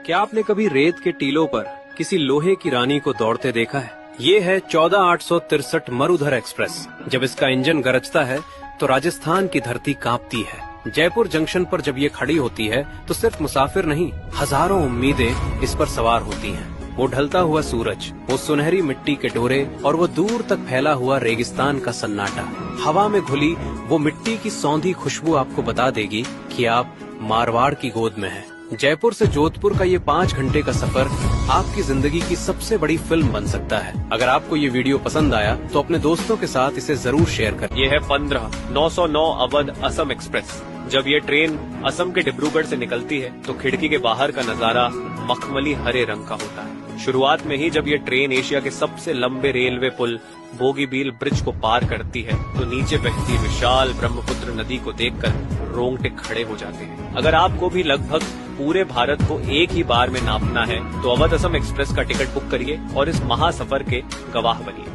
क्या आपने कभी रेत के टीलों पर किसी लोहे की रानी को दौड़ते देखा है? ये है 14,863 मरुधर एक्सप्रेस। जब इसका इंजन गरजता है तो राजस्थान की धरती कांपती है। जयपुर जंक्शन पर जब ये खड़ी होती है तो सिर्फ मुसाफिर नहीं, हजारों उम्मीदें इस पर सवार होती हैं। वो ढलता हुआ सूरज, वो सुनहरी मिट्टी के डोरे और वो दूर तक फैला हुआ रेगिस्तान का सन्नाटा। हवा में घुली वो मिट्टी की सौंधी खुशबू आपको बता देगी कि आप मारवाड़ की गोद में हैं। जयपुर से जोधपुर का ये 5 घंटे का सफर आपकी जिंदगी की सबसे बड़ी फिल्म बन सकता है। अगर आपको ये वीडियो पसंद आया तो अपने दोस्तों के साथ इसे जरूर शेयर करें। ये है 15,909 अवध असम एक्सप्रेस। जब ये ट्रेन असम के डिब्रूगढ़ से निकलती है तो खिड़की के बाहर का नजारा मखमली हरे रंग का होता है। शुरुआत में ही जब ये ट्रेन एशिया के सबसे लंबे रेलवे पुल बोगीबील ब्रिज को पार करती है तो नीचे बहती विशाल ब्रह्मपुत्र नदी को देखकर रोंगटे खड़े हो जाते हैं। अगर आपको भी लगभग पूरे भारत को एक ही बार में नापना है तो अवध असम एक्सप्रेस का टिकट बुक करिए और इस महासफर के गवाह बनिए।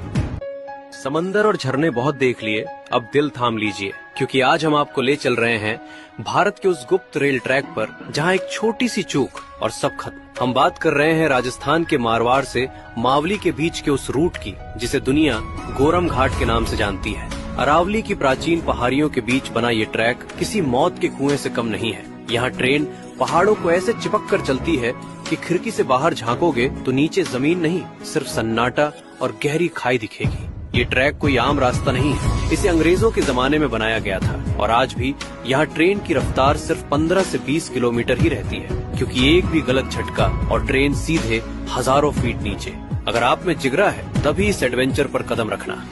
समंदर और झरने बहुत देख लिए, अब दिल थाम लीजिए, क्योंकि आज हम आपको ले चल रहे हैं भारत के उस गुप्त रेल ट्रैक पर जहां एक छोटी सी चूक और सब खत्म। हम बात कर रहे हैं राजस्थान के मारवाड़ से मावली के बीच के उस रूट की जिसे दुनिया गोरम घाट के नाम से जानती है। अरावली की प्राचीन पहाड़ियों के बीच बना ये ट्रैक किसी मौत के कुएं से कम नहीं है। यहाँ ट्रेन पहाड़ों को ऐसे चिपक कर चलती है कि खिड़की से बाहर झांकोगे तो नीचे जमीन नहीं, सिर्फ सन्नाटा और गहरी खाई दिखेगी। ये ट्रैक कोई आम रास्ता नहीं है, इसे अंग्रेजों के जमाने में बनाया गया था और आज भी यहाँ ट्रेन की रफ्तार सिर्फ 15 से 20 किलोमीटर ही रहती है, क्योंकि एक भी गलत झटका और ट्रेन सीधे हजारों फीट नीचे। अगर आप में जिगरा है तभी इस एडवेंचर पर कदम रखना।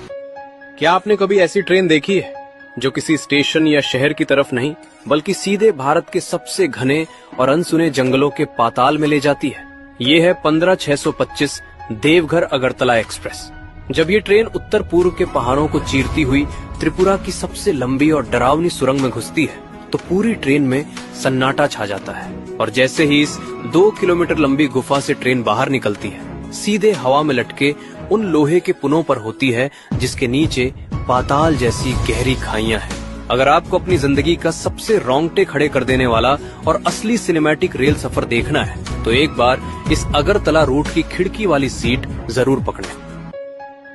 क्या आपने कभी ऐसी ट्रेन देखी है जो किसी स्टेशन या शहर की तरफ नहीं बल्कि सीधे भारत के सबसे घने और अनसुने जंगलों के पाताल में ले जाती है? ये है 15,625 देवघर अगरतला एक्सप्रेस। जब ये ट्रेन उत्तर पूर्व के पहाड़ों को चीरती हुई त्रिपुरा की सबसे लंबी और डरावनी सुरंग में घुसती है तो पूरी ट्रेन में सन्नाटा छा जाता है और जैसे ही इस 2 किलोमीटर लंबी गुफा से ट्रेन बाहर निकलती है, सीधे हवा में लटके उन लोहे के पुनों पर होती है जिसके नीचे पाताल जैसी गहरी खाइयां हैं। अगर आपको अपनी जिंदगी का सबसे रोंगटे खड़े कर देने वाला और असली सिनेमैटिक रेल सफर देखना है तो एक बार इस अगरतला रूट की खिड़की वाली सीट जरूर पकड़ें।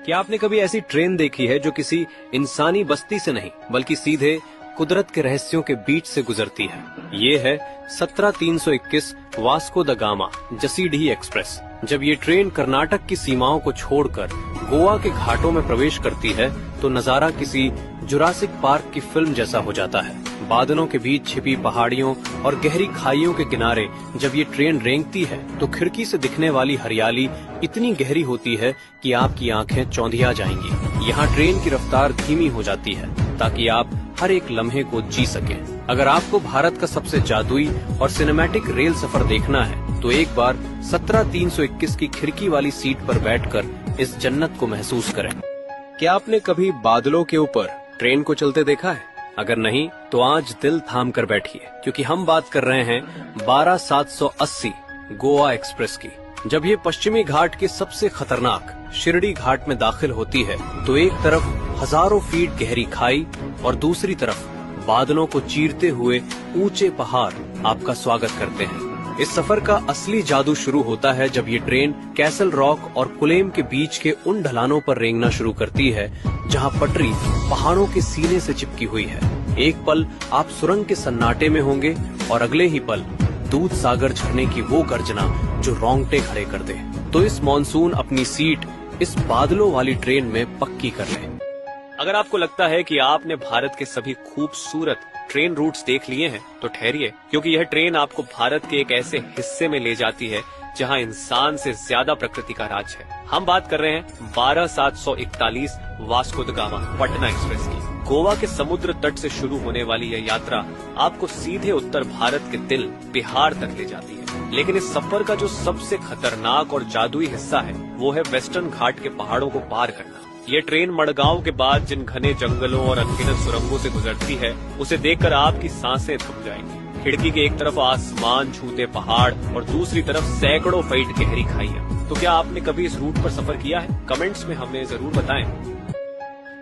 क्या आपने कभी ऐसी ट्रेन देखी है जो किसी इंसानी बस्ती से नहीं बल्कि सीधे कुदरत के रहस्यों के बीच से गुजरती है? ये है 17,321 Vasco the gamma Jasidih express. जब ये ट्रेन कर्नाटक की सीमाओं को छोड़कर गोवा के घाटों में प्रवेश करती है तो नजारा किसी जुरासिक पार्क की फिल्म जैसा हो जाता है। बादलों के बीच छिपी पहाड़ियों और गहरी खाइयों के किनारे जब ये ट्रेन रेंगती है तो खिड़की से दिखने वाली हरियाली इतनी गहरी होती है कि आपकी आंखें चौंधिया जाएंगी। यहाँ ट्रेन की रफ्तार धीमी हो जाती है ताकि आप हर एक लम्हे को जी सकें। अगर आपको भारत का सबसे जादुई और सिनेमैटिक रेल सफर देखना है तो एक बार 17,321 की खिड़की वाली सीट पर बैठकर इस जन्नत को महसूस करें। क्या आपने कभी बादलों के ऊपर ट्रेन को चलते देखा है? अगर नहीं तो आज दिल थाम कर बैठिए, क्योंकि हम बात कर रहे हैं 12,780 गोवा एक्सप्रेस की। जब ये पश्चिमी घाट के सबसे खतरनाक शिरडी घाट में दाखिल होती है तो एक तरफ हजारों फीट गहरी खाई और दूसरी तरफ बादलों को चीरते हुए ऊंचे पहाड़ आपका स्वागत करते हैं। इस सफर का असली जादू शुरू होता है जब ये ट्रेन कैसल रॉक और कुलेम के बीच के उन ढलानों पर रेंगना शुरू करती है जहां पटरी पहाड़ों के सीने से चिपकी हुई है। एक पल आप सुरंग के सन्नाटे में होंगे और अगले ही पल दूध सागर झरने की वो गर्जना जो रोंगटे खड़े कर दे। तो इस मॉनसून अपनी सीट इस बादलों वाली ट्रेन में पक्की कर ले। अगर आपको लगता है कि आपने भारत के सभी खूबसूरत ट्रेन रूट्स देख लिए हैं तो ठहरिए, क्योंकि यह ट्रेन आपको भारत के एक ऐसे हिस्से में ले जाती है जहां इंसान से ज्यादा प्रकृति का राज है। हम बात कर रहे हैं 12,741 Vasco the gamma Patna express की। गोवा के समुद्र तट से शुरू होने वाली यह यात्रा आपको सीधे उत्तर भारत के दिल बिहार तक ले जाती है। लेकिन इस सफर का जो सबसे खतरनाक और जादुई हिस्सा है वो है वेस्टर्न घाट के पहाड़ों को पार करना। ये ट्रेन मडगांव के बाद जिन घने जंगलों और अनगिनत सुरंगों से गुजरती है उसे देखकर आपकी सांसें थम जाएंगी। खिड़की के एक तरफ आसमान छूते पहाड़ और दूसरी तरफ सैकड़ों फीट गहरी खाइयां। तो क्या आपने कभी इस रूट पर सफर किया है? कमेंट्स में हमें जरूर बताएं।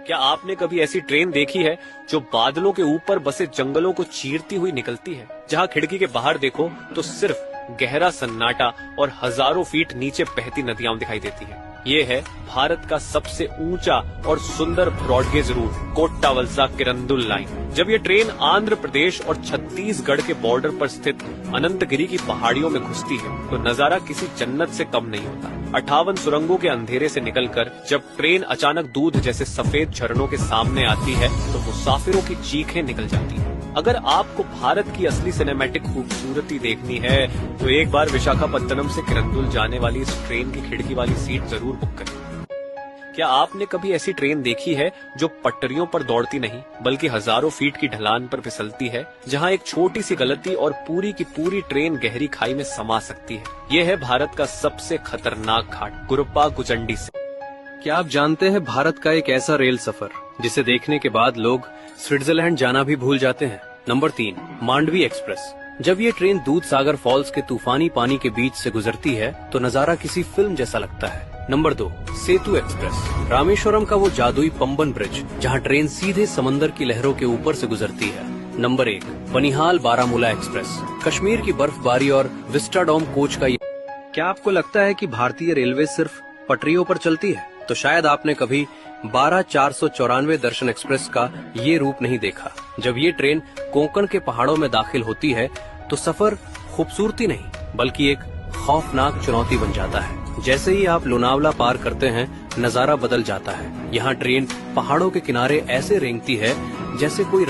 क्या आपने कभी ऐसी ट्रेन देखी है जो बादलों के ऊपर बसे जंगलों को चीरती हुई निकलती है, जहां खिड़की के बाहर देखो तो सिर्फ गहरा सन्नाटा और हजारों फीट नीचे बहती नदियां दिखाई देती है। ये है भारत का सबसे ऊंचा और सुंदर ब्रॉडगेज रूट, कोट्टावलसा किरंदुल लाइन। जब ये ट्रेन आंध्र प्रदेश और छत्तीसगढ़ के बॉर्डर पर स्थित अनंतगिरी की पहाड़ियों में घुसती है तो नजारा किसी जन्नत से कम नहीं होता। 58 सुरंगों के अंधेरे से निकलकर जब ट्रेन अचानक दूध जैसे सफेद झरनों के सामने आती है तो मुसाफिरों की चीखें निकल जाती है। अगर आपको भारत की असली सिनेमैटिक खूबसूरती देखनी है तो एक बार विशाखापत्तनम से किरंदुल जाने वाली इस ट्रेन की खिड़की वाली सीट जरूर बुक करें। क्या आपने कभी ऐसी ट्रेन देखी है जो पटरियों पर दौड़ती नहीं बल्कि हजारों फीट की ढलान पर फिसलती है, जहां एक छोटी सी गलती और पूरी की पूरी ट्रेन गहरी खाई में समा सकती है? यह है भारत का सबसे खतरनाक घाट, गुरुप्पा गुचंडी से। क्या आप जानते हैं भारत का एक ऐसा रेल सफर जिसे देखने के बाद लोग स्विट्जरलैंड जाना भी भूल जाते हैं? Number 3, Mandavi express. जब ये ट्रेन दूध सागर फॉल्स के तूफानी पानी के बीच से गुजरती है तो नजारा किसी फिल्म जैसा लगता है। नंबर 2, सेतु एक्सप्रेस। रामेश्वरम का वो जादुई पंबन ब्रिज जहां ट्रेन सीधे समंदर की लहरों के ऊपर से गुजरती है। Number 1, Banihal Baramulla express. कश्मीर की बर्फबारी और विस्टाडोम कोच का क्या आपको लगता है कि भारतीय रेलवे सिर्फ पटरियों पर चलती है? तो शायद आपने कभी 12-494 दर्शन एक्सप्रेस का ये रूप नहीं देखा। जब ये ट्रेन कोंकण के पहाड़ों में दाखिल होती है तो सफर खूबसूरती नहीं बल्कि एक खौफनाक चुनौती बन जाता है। जैसे ही आप लोनावला पार करते हैं नजारा बदल जाता है। यहाँ ट्रेन पहाड़ों के किनारे ऐसे रेंगती है जैसे कोई